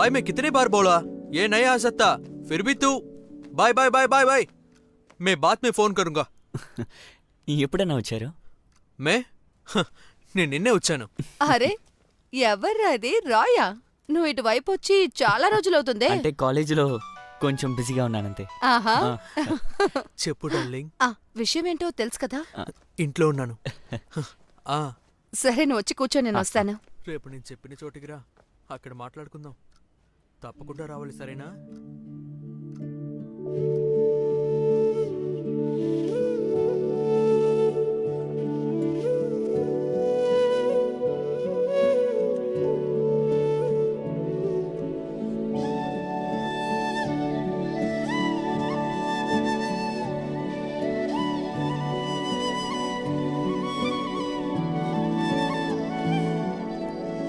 भाई मैं कितने बार बोला ये नहीं आ सकता, फिर भी तू bye bye bye bye bye. मैं बाद में फोन करूंगा। ఎప్పుడన్నా వచ్చారు? मैं నేను నిన్నే వచ్చాను. అరే ఎవర్రా అది? రాయా? నువ్వు ఇటువైపు వచ్చి చాలా రోజులవుతుందే. అంటే కాలేజీలో కొంచెం బిజీగా ఉన్నానంతే. ఆహా. చెప్పు డార్లింగ్. విషయం ఏంటో తెలుసు కదా? ఇంట్లో ఉన్నాను. సరే నువ్వు వచ్చి కూర్చో, నేను వస్తాను. రేపు నేను చెప్పిన చోటికి రా, అక్కడ మాట్లాడుకుందాం. తప్పకుండా రావాలి, సరేనా?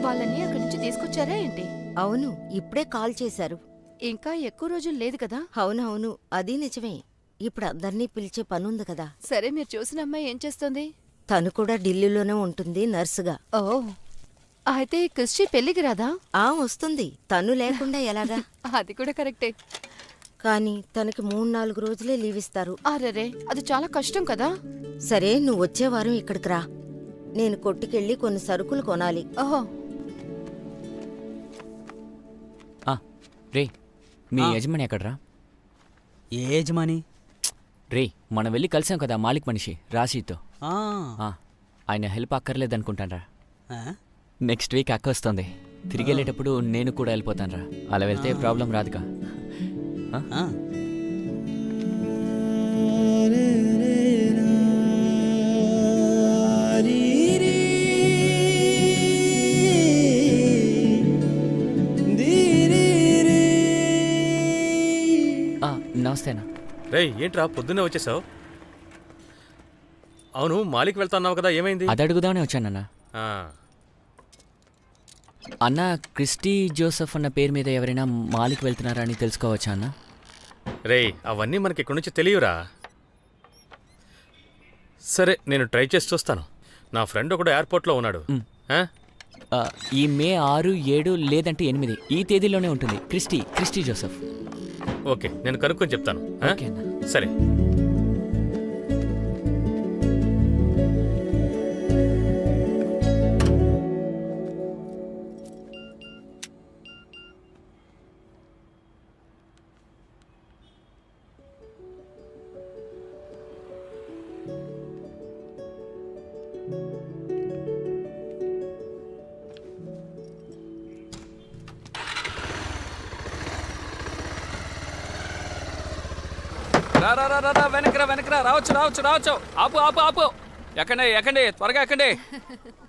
వాళ్ళని అక్కడి నుంచి తీసుకొచ్చారా ఏంటి? అవును, ఇప్పుడే కాల్ చేశారు. ఇంకా ఎక్కువ రోజులు లేదు కదా? అవునవును, అది నిజమే. ఇప్పుడు అందర్నీ పిలిచే పనుంది కదా. సరే, మీరు చూసిన అమ్మాయి ఏం చేస్తుంది? తను కూడా ఢిల్లీలోనే ఉంటుంది, నర్సుగా. ఓ, అయితే క్రిస్టి పెళ్లికి రాదా? వస్తుంది. తను లేకుండా ఎలాగా? అది కూడా కరెక్టే. కానీ తనకి 3-4 రోజులే లీవ్ ఇస్తారు. అరెరే, అది చాలా కష్టం కదా. సరే, నువ్వు వచ్చే వారం ఇక్కడికి రా. నేను కొట్టుకెళ్ళి కొన్ని సరుకులు కొనాలి. ఓహో. రే, మీ యజమాని ఎక్కడరా? ఏ యజమాని? రే, మనం వెళ్ళి కలిసాం కదా మాలిక్ మనిషి రాశీతో. ఆయన హెల్ప్ అక్కర్లేదనుకుంటానరా. నెక్స్ట్ వీక్ అక్క వస్తుంది. తిరిగి వెళ్ళేటప్పుడు నేను కూడా వెళ్ళిపోతానరా. అలా వెళ్తే ప్రాబ్లం రాదుగా. నమస్తేనా. రే, ఏంట్రా పొద్దున్నే వచ్చేసావు? అవును, మాలిక్ వెళ్తా అన్నావు కదా, ఏమైంది? అది అడుగుదామనే వచ్చానన్నా. అన్న, క్రిస్టీ జోసెఫ్ అన్న పేరు మీద ఎవరైనా మాలిక్ వెళ్తున్నారా అని తెలుసుకోవచ్చా అన్న? రే, అవన్నీ మనకి ఇక్కడి నుంచి తెలియరా. సరే, నేను ట్రై చేసి చూస్తాను. నా ఫ్రెండ్ ఒకడు ఎయిర్పోర్ట్లో ఉన్నాడు. ఈ మే 6, 7 లేదంటే 8 ఈ తేదీలోనే ఉంటుంది క్రిస్టీ జోసెఫ్. ఓకే, నేను కనుక్కొని చెప్తాను. సరే. వెనకరా రావచ్చు. ఆపు. ఎక్కండి, త్వరగా ఎక్కండి.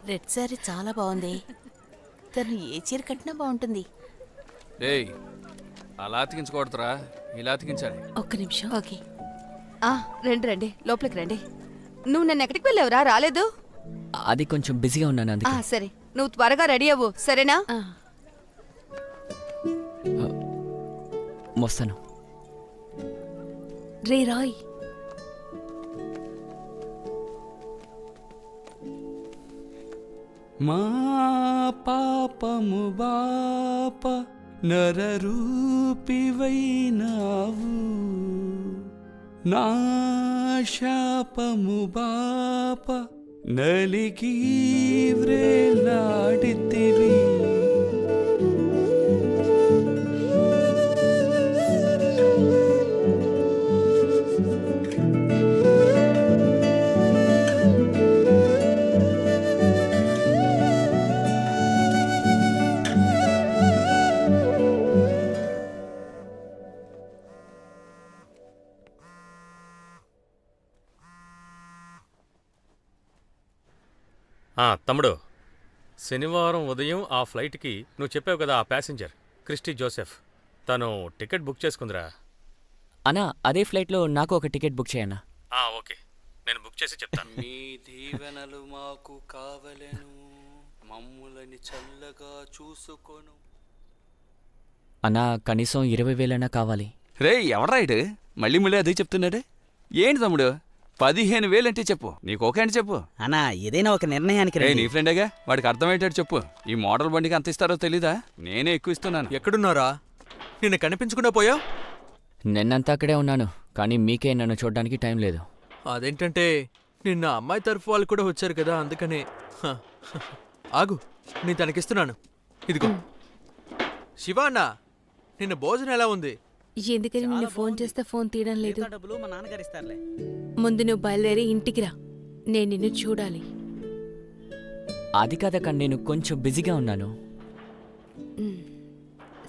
రెడ్ సారీ చాలా బాగుంది. తను ఏ చీర కట్టినా బాగుంటుంది. ఏయ్, అలా అతికించకూడదురా, ఇలా అతికించాలి. ఒక్క నిమిషం. ఓకే. రండి, లోపలికి రండి. నువ్వు నన్ను ఎక్కడికి వెళ్ళావురా? రాలేదు. అది కొంచెం బిజీగా ఉన్నాను అందుకే. సరే, నువ్వు త్వరగా రెడీ అవ్వు, సరేనా? వస్తాను. రే రాయ్, మా పాపము బాప నరరూపివైనావు, నా శాపము బాప నలిగి వ్రేలాడితివి. తమ్ముడు, శనివారం ఉదయం ఆ ఫ్లైట్కి నువ్వు చెప్పావు కదా, ఆ ప్యాసింజర్ క్రిస్టీ జోసెఫ్, తను టికెట్ బుక్ చేసుకుందిరా. అన్నా, అదే ఫ్లైట్లో నాకు ఒక టికెట్ బుక్ చేయన్నా. ఓకే, నేను బుక్ చేసి చెప్తాను. మీ దీవెనలు మాకు కావలెను, మమ్ములని చల్లగా చూసుకోను. అన్నా, కనీసం 20,000 కావాలి. రే, ఎవడ్రా ఇడు? మళ్ళీ అదే చెప్తున్నాడు ఏంటి తమ్ముడు? 15,000 అంటే చెప్పు, నీకు ఓకే అంటే చెప్పు. అన్నా ఏదైనా ఒక నిర్ణయానికి రే రండి. నీ ఫ్రెండేగా, వాడికి అర్థమయ్యేటట్టు చెప్పు. ఈ మోడల్ బండికి అంత ఇస్తారో తెలీదా? నేనే ఎక్కువ ఇస్తున్నాను. ఎక్కడున్నారా? నిన్న కనిపించకుండా పోయావు. నిన్నంతా అక్కడే ఉన్నాను, కానీ మీకే నన్ను చూడడానికి టైం లేదు. అదేంటంటే నిన్న అమ్మాయి తరఫు వాళ్ళు కూడా వచ్చారు కదా, అందుకనే. హ, హ. ఆగు, నేను తనకిస్తున్నాను. ఇదిగో. శివ అన్న, నిన్న భోజనం ఎలా ఉంది? ఎందుకని నిన్ను ఫోన్ చేస్తే ఫోన్ తీయడం లేదు? మిగతా డబ్బులు మా నాన్నగారు ఇస్తారులే. ముందు నువ్వు బయలుదేరి ఇంటికి రా, నేను నిన్ను చూడాలి. అది కాదక్క, నేను కొంచెం బిజీగా ఉన్నాను.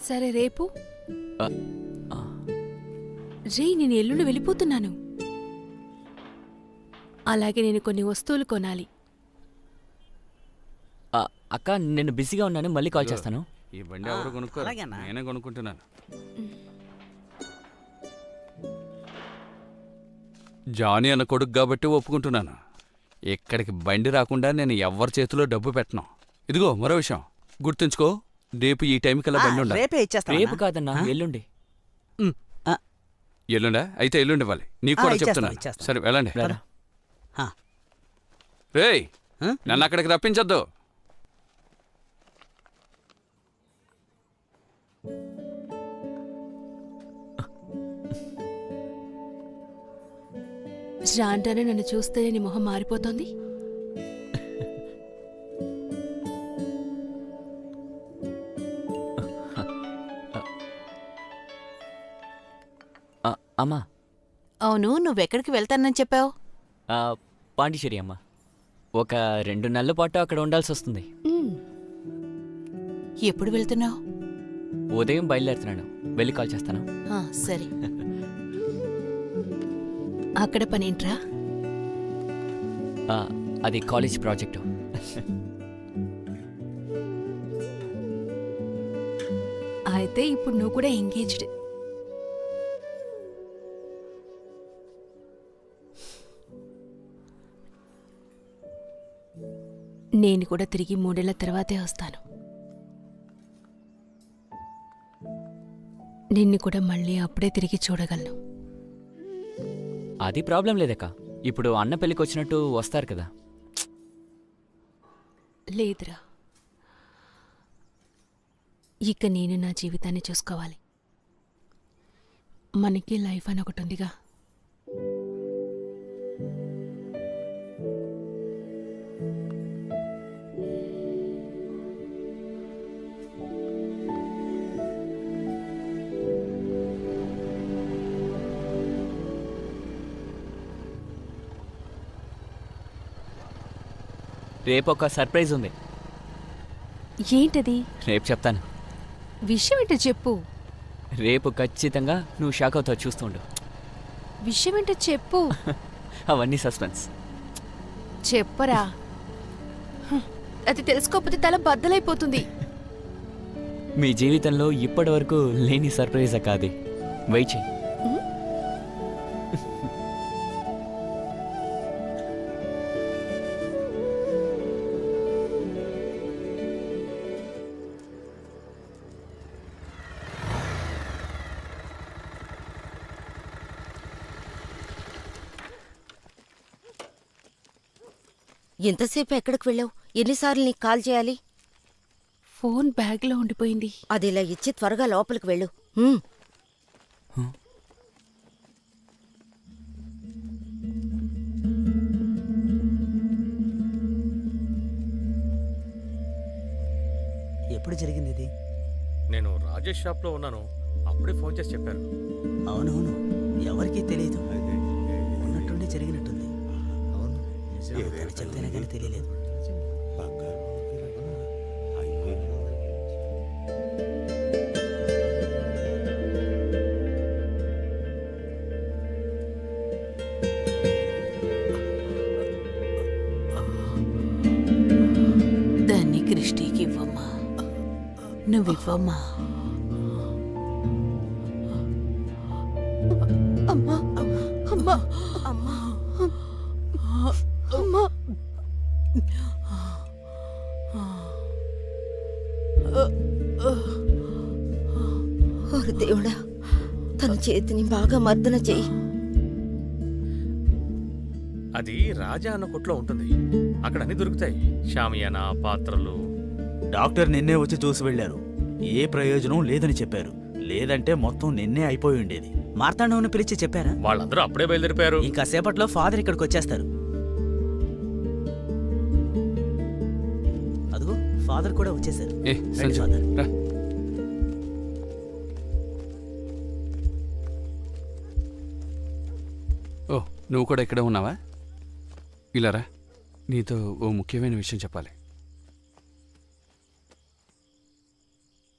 సరే రేపు ఆ, ఆ, రే, నేను ఎల్లుండి వెళ్ళిపోతున్నాను. అలాగే నేను కొన్ని వస్తువులు కొనాలి. ఆ, అక్క నేను బిజీగా ఉన్నాను, మళ్ళీ కాల్ చేస్తాను. ఈ బండి ఎవరు కొనుక్కోరు, అలాగే అన్న. నేనే కొనుక్కుంటున్నాను. జానీ అన్న కొడుకు కాబట్టి ఒప్పుకుంటున్నాను. ఇక్కడికి బండి రాకుండా నేను ఎవ్వరి చేతిలో డబ్బు పెట్టను. ఇదిగో మరో విషయం గుర్తుంచుకో, రేపు ఈ టైంకల్లా బండి ఉండాలి. రేపే ఇచ్చేస్తా. రేపు కాదన్నా, ఎల్లుండి. ఎల్లుండా? అయితే ఎల్లుండి ఇవ్వాలి. నీకు కూడా ఇచ్చేస్తాను, చెప్తున్నాను. ఇచ్చేస్తాను. సరే వెళ్ళండి. రారా. రేయ్, నన్ను అక్కడికి రప్పించొద్దు. రాంటానే నన్ను చూస్తేనే నీ మొహం మారిపోతోంది. అమ్మా, అవును, నువ్వెక్కడికి వెళ్తానని చెప్పావు? పాండిచేరి అమ్మా. ఒక 2 నెలల పాటు అక్కడ ఉండాల్సి వస్తుంది. ఎప్పుడు వెళ్తున్నావు? ఉదయం బయలుదేరుతున్నాను, వెళ్ళి కాల్ చేస్తాను. సరే. అక్కడ పనేంట్రా? అది కాలేజ్ ప్రాజెక్టు. అయితే ఇప్పుడు నువ్వు కూడా ఎంగేజ్డ్. నేను కూడా తిరిగి 3 ఏళ్ల తర్వాతే వస్తాను. నిన్ను కూడా మళ్ళీ అప్పుడే తిరిగి చూడగలను. అది ప్రాబ్లం లేదక్క, ఇప్పుడు అన్న పెళ్ళికి వచ్చినట్టు వస్తారు కదా. లేదురా, ఇక నేను నా జీవితాన్ని చూసుకోవాలి. మనకి లైఫ్ అని ఒకటి ఉందిగా. రేపు ఒక సర్ప్రైజ్ ఉంది. ఏంటది? రేపు చెప్తాను. విషయం ఏంటో చెప్పు. రేపు ఖచ్చితంగా నువ్వు షాక్ అవుతావు, చూస్తుండు. విషయం ఏంటో చెప్పు. అవన్నీ సస్పెన్స్. చెప్పరా. అది తెలుసుకోకపోతే తల బద్దలైపోతుంది. మీ జీవితంలో ఇప్పటి వరకు లేని సర్ప్రైజ్ అక్క అది. వెయిట్ చేయి. ఇంతసేపు ఎక్కడికి వెళ్ళావు? ఎన్నిసార్లు నీకు కాల్ చేయాలి? ఫోన్ బ్యాగ్లో ఉండిపోయింది. అది ఇలా ఇచ్చి త్వరగా లోపలికి వెళ్ళు. హ్మ్. ఎప్పుడు జరిగింది ఇది? నేను రాజేష్ షాప్లో ఉన్నాను, అప్పుడే ఫోన్ చేసి చెప్పారు. అవునవును, ఎవరికీ తెలియదు. ఉన్నట్టుండి జరిగినట్టుంది. తను చెప్తేనే కానీ తెలియలేదు. దాన్ని క్రిస్టీకి ఇవ్వమ్మా, నువ్వివ్వమ్మా. అమ్మా, అమ్మా, అమ్మా, అమ్మా. ఓరి దేవుడా, తన చేతిని బాగా మర్దన చెయ్యి. అది రాజా అన్న కొట్లో ఉంటుంది. అక్కడ అన్ని దొరుకుతాయి. షామియానా, పాత్రలు. డాక్టర్ నిన్నే వచ్చి చూసి వెళ్ళారు. ఏ ప్రయోజనం లేదని చెప్పారు. లేదంటే మొత్తం నిన్నే అయిపోయి ఉండేది. మార్తాండవుని పిలిచి చెప్పారా? వాళ్ళందరూ అప్పుడే బయలుదేరిపోయారు. ఇంకా సేపట్లో ఫాదర్ ఇక్కడికి వచ్చేస్తారు. అదిగో ఫాదర్ కూడా వచ్చేసారు. ఏ రండి, సంజు ఫాదర్. రా. ఓ నువ్వు కూడా ఇక్కడే ఉన్నావా? ఇలా రా, నీతో ఓ ముఖ్యమైన విషయం చెప్పాలి.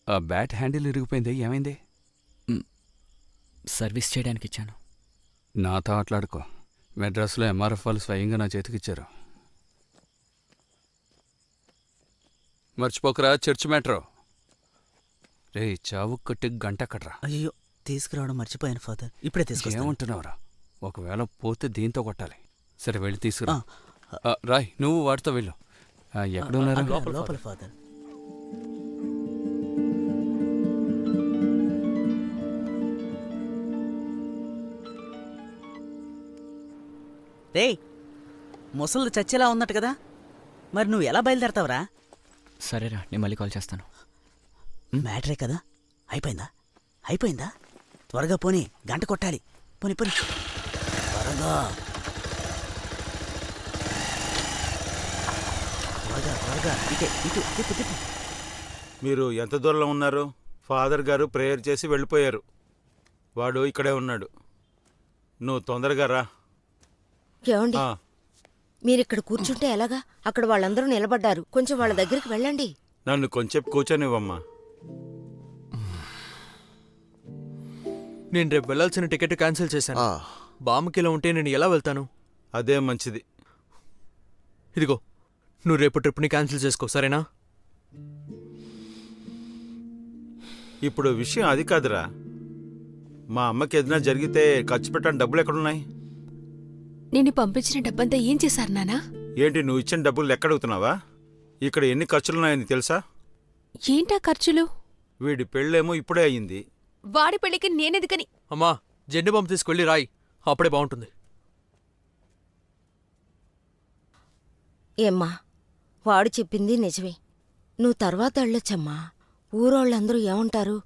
ఆ బ్యాట్ హ్యాండిల్ ఇరిగిపోయింది, ఏమైంది? సర్వీస్ చేయడానికి ఇచ్చాను. నాతో ఆటలాడుకో. మెడ్రాస్లో ఎంఆర్ఎఫ్ వాళ్ళు స్వయంగా నా చేతికిచ్చారు. మర్చిపోకరా చర్చ్ మ్యాటరు. రే చావు కట్టి గంట కట్రా. అయ్యో తీసుకురావడం మర్చిపోయాను ఫాదర్. ఇప్పుడే తీసుకొస్తాను. ఏమంటున్నావురా? ఒకవేళ పోతే దీంతో కొట్టాలి. సరే వెళ్ళి తీసుకురా. రాయ్ నువ్వు వాడితో వెళ్ళు. ఎక్కడున్నారా? లోపల ఫాదర్. రేయ్ ముసలు చచ్చేలా ఉన్నట్టు కదా, మరి నువ్వు ఎలా బయలుదేరతావురా? సరేరా, నేను మళ్ళీ కాల్ చేస్తాను. మ్యాటరే కదా, అయిపోయిందా? అయిపోయిందా? త్వరగా పోనీ, గంట కొట్టాలి. పోనీ పోనీ త్వరగా త్వరగా త్వరగా. ఇటు తిప్పు తిప్పు. మీరు ఎంత దూరంలో ఉన్నారు? ఫాదర్ గారు ప్రేయర్ చేసి వెళ్ళిపోయారు. వాడు ఇక్కడే ఉన్నాడు. నువ్వు తొందరగా రా. ఏమండి, మీరిక్కడ కూర్చుంటే ఎలాగా? అక్కడ వాళ్ళందరూ నిలబడ్డారు. కొంచెం వాళ్ళ దగ్గరికి వెళ్ళండి. నన్ను కొంచెం కూర్చొనివ్వమ్మా. నేను రేపు వెళ్ళాల్సిన టికెట్ క్యాన్సిల్ చేశాను. బామ్మకిలా ఉంటే నేను ఎలా వెళ్తాను? అదే మంచిది. ఇదిగో, నువ్వు రేపు ట్రిప్ని క్యాన్సిల్ చేసుకో, సరేనా? ఇప్పుడు విషయం అది కాదురా. మా అమ్మకి ఏదైనా జరిగితే ఖర్చు పెట్టడానికి డబ్బులు ఎక్కడున్నాయి? నేను పంపించిన డబ్బంతా ఏం చేశారు నానా? ఏంటి నువ్వు ఇచ్చిన డబ్బులు ఎక్కడుగుతున్నావా? ఇక్కడ ఎన్ని ఖర్చులున్నాయని తెలుసా? ఏంటా ఖర్చులు? వీడి పెళ్ళేమో ఇప్పుడే అయ్యింది. వాడి పెళ్లికి నేనెందుకని? అమ్మా, జెండు బాంబు తీసుకెళ్ళి రాయి, అప్పుడే బాగుంటుంది. ఏమ్మా, వాడు చెప్పింది నిజమే. నువ్వు తర్వాత వెళ్ళొచ్చమ్మా. ఊరోళ్ళందరూ ఏమంటారు?